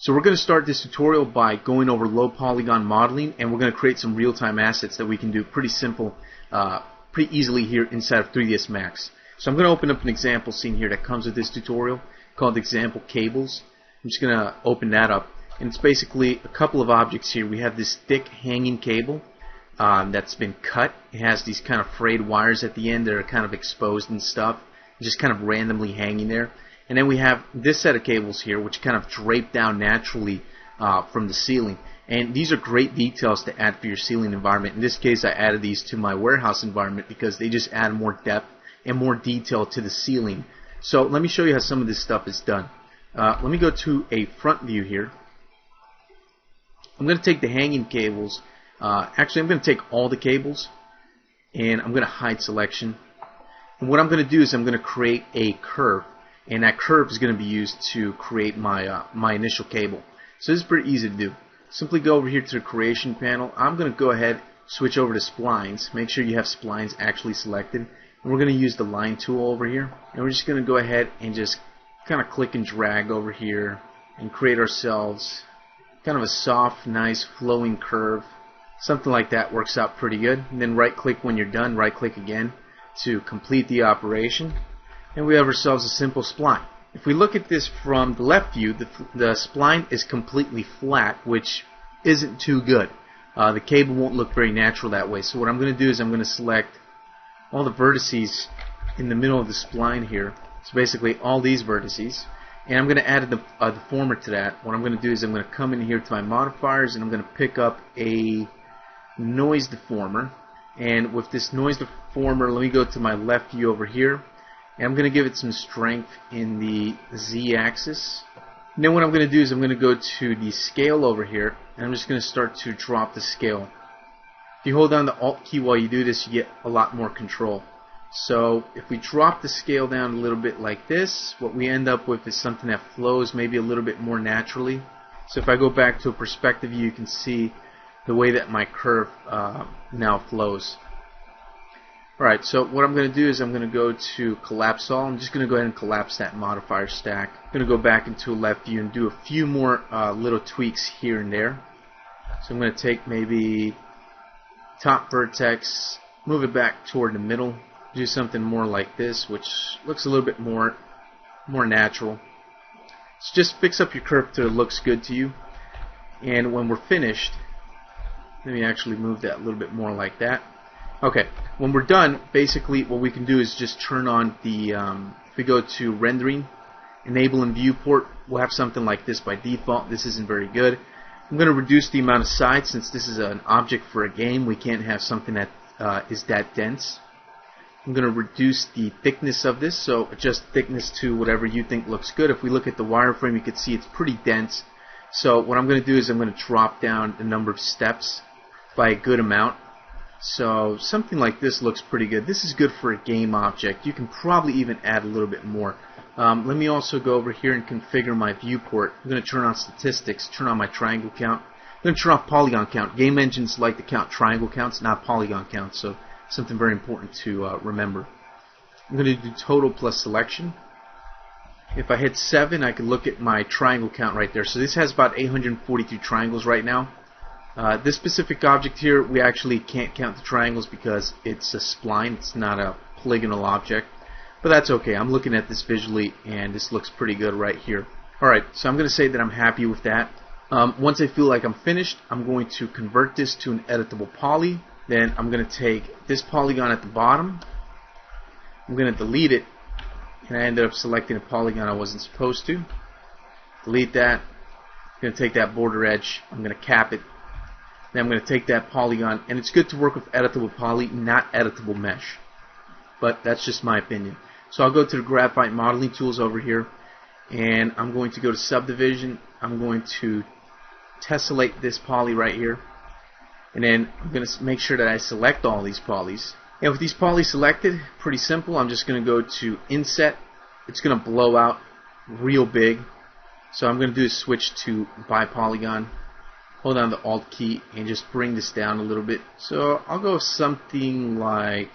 So we're going to start this tutorial by going over low polygon modeling, and we're going to create some real-time assets that we can do pretty simple, pretty easily here inside of 3ds Max. So I'm going to open up an example scene here that comes with this tutorial called Example Cables. I'm just going to open that up, and it's basically a couple of objects here. We have this thick hanging cable that's been cut. It has these kind of frayed wires at the end that are kind of exposed and stuff, just kind of randomly hanging there. And then we have this set of cables here, which kind of drape down naturally from the ceiling. And these are great details to add for your ceiling environment. In this case, I added these to my warehouse environment because they just add more depth and more detail to the ceiling. So let me show you how some of this stuff is done. Let me go to a front view here. I'm going to take the hanging cables. Actually, I'm going to take all the cables, and I'm going to hide selection. And what I'm going to do is I'm going to create a curve. And that curve is going to be used to create my my initial cable. So this is pretty easy to do. Simply go over here to the creation panel. I'm going to go ahead, switch over to Splines. Make sure you have Splines actually selected. And we're going to use the line tool over here. And we're just going to go ahead and just kind of click and drag over here and create ourselves kind of a soft, nice, flowing curve. Something like that works out pretty good. And then right click when you're done, right click again to complete the operation. And we have ourselves a simple spline. If we look at this from the left view, the spline is completely flat, which isn't too good. The cable won't look very natural that way. So what I'm going to do is I'm going to select all the vertices in the middle of the spline here. So basically all these vertices. And I'm going to add a deformer to that. What I'm going to do is I'm going to come in here to my modifiers, and I'm going to pick up a noise deformer. And with this noise deformer, let me go to my left view over here. And I'm going to give it some strength in the Z-axis. And then what I'm going to do is I'm going to go to the scale over here, and I'm just going to start to drop the scale. If you hold down the Alt key while you do this, you get a lot more control. So if we drop the scale down a little bit like this, what we end up with is something that flows maybe a little bit more naturally. So if I go back to a perspective view, you can see the way that my curve now flows. Alright, so what I'm going to do is I'm going to go to collapse all. I'm just going to go ahead and collapse that modifier stack. I'm going to go back into a left view and do a few more little tweaks here and there. So I'm going to take maybe top vertex, move it back toward the middle, do something more like this, which looks a little bit more natural. So just fix up your curve till it looks good to you. And when we're finished, let me actually move that a little bit more like that. Okay, when we're done, basically what we can do is just turn on the, if we go to rendering, enable and viewport, we'll have something like this by default. This isn't very good. I'm going to reduce the amount of sides since this is an object for a game. We can't have something that is that dense. I'm going to reduce the thickness of this, so adjust thickness to whatever you think looks good. If we look at the wireframe, you can see it's pretty dense. So what I'm going to do is I'm going to drop down the number of steps by a good amount. So something like this looks pretty good. This is good for a game object. You can probably even add a little bit more. Let me also go over here and configure my viewport. I'm going to turn on statistics, turn on my triangle count. I'm going to turn off polygon count. Game engines like to count triangle counts, not polygon counts, so something very important to remember. I'm going to do total plus selection. If I hit 7, I can look at my triangle count right there. So this has about 842 triangles right now. This specific object here, we actually can't count the triangles because it's a spline. It's not a polygonal object. But that's okay. I'm looking at this visually, and this looks pretty good right here. Alright, so I'm going to say that I'm happy with that. Once I feel like I'm finished, I'm going to convert this to an editable poly. Then I'm going to take this polygon at the bottom. I'm going to delete it. And I ended up selecting a polygon I wasn't supposed to. Delete that. I'm going to take that border edge. I'm going to cap it. Then I'm going to take that polygon, and it's good to work with editable poly, not editable mesh. But that's just my opinion. So I'll go to the graphite modeling tools over here, and I'm going to go to subdivision. I'm going to tessellate this poly right here, and then I'm going to make sure that I select all these polys. And with these polys selected, pretty simple. I'm just going to go to inset. It's going to blow out real big. So I'm going to do is switch to by polygon. Hold down the Alt key and just bring this down a little bit. So I'll go with something like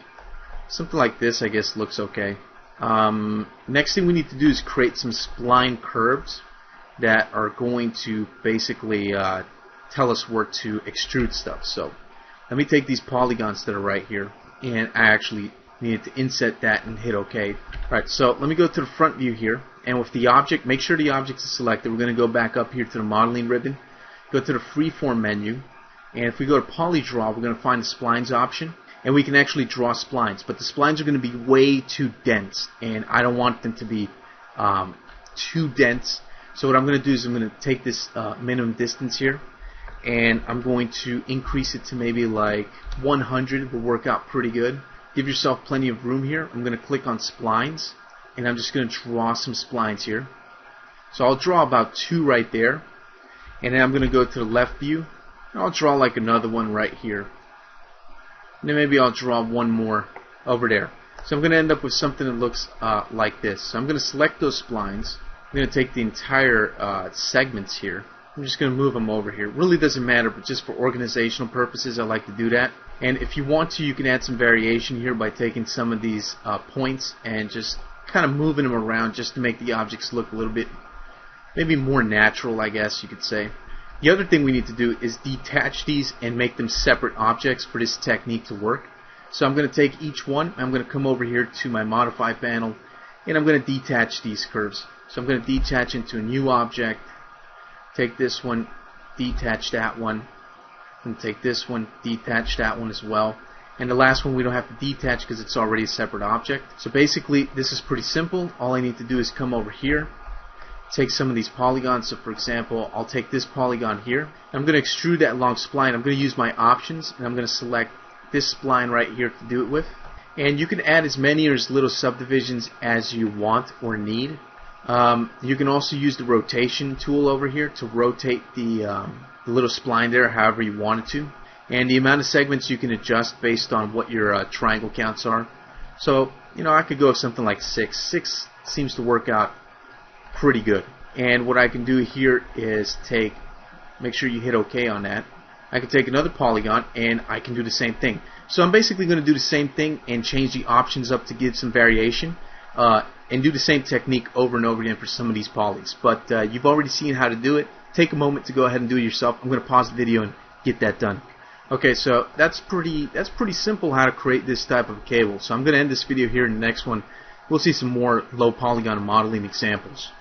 this. I guess looks okay. Next thing we need to do is create some spline curves. that are going to basically tell us where to extrude stuff. So let me take these polygons that are right here, and I actually needed to inset that and hit OK. Alright, so let me go to the front view here, and with the object, make sure the object is selected. We're going to go back up here to the modeling ribbon, go to the freeform menu, and if we go to polydraw, we're going to find the splines option, and we can actually draw splines, but the splines are going to be way too dense, and I don't want them to be too dense. So what I'm going to do is I'm going to take this minimum distance here, and I'm going to increase it to maybe like 100. Will work out pretty good. Give yourself plenty of room here. I'm going to click on splines, and I'm just going to draw some splines here. So I'll draw about 2 right there, and then I'm going to go to the left view, and I'll draw like another one right here, and then maybe I'll draw one more over there. So I'm going to end up with something that looks like this. So I'm going to select those splines. I'm going to take the entire segments here. I'm just going to move them over here. Really doesn't matter, but just for organizational purposes, I like to do that. And if you want to, you can add some variation here by taking some of these points and just kind of moving them around just to make the objects look a little bit maybe more natural, I guess you could say. The other thing we need to do is detach these and make them separate objects for this technique to work. So I'm going to take each one, I'm going to come over here to my modify panel, and I'm going to detach these curves. So I'm going to detach into a new object, take this one, detach that one, and take this one, detach that one as well. And the last one we don't have to detach because it's already a separate object. So basically this is pretty simple. All I need to do is come over here, take some of these polygons. So for example, I'll take this polygon here. I'm going to extrude that along spline. I'm going to use my options, and I'm going to select this spline right here to do it with. And you can add as many or as little subdivisions as you want or need. You can also use the rotation tool over here to rotate the little spline there however you want it to. And the amount of segments you can adjust based on what your triangle counts are. So, you know, I could go with something like 6. 6 seems to work out pretty good. And what I can do here is make sure you hit OK on that. I can take another polygon and I can do the same thing. So I'm basically going to do the same thing and change the options up to give some variation. And do the same technique over and over again for some of these polys. But you've already seen how to do it. Take a moment to go ahead and do it yourself. I'm going to pause the video and get that done. Okay, so that's pretty simple how to create this type of cable. So I'm going to end this video here. In the next one, we'll see some more low polygon modeling examples.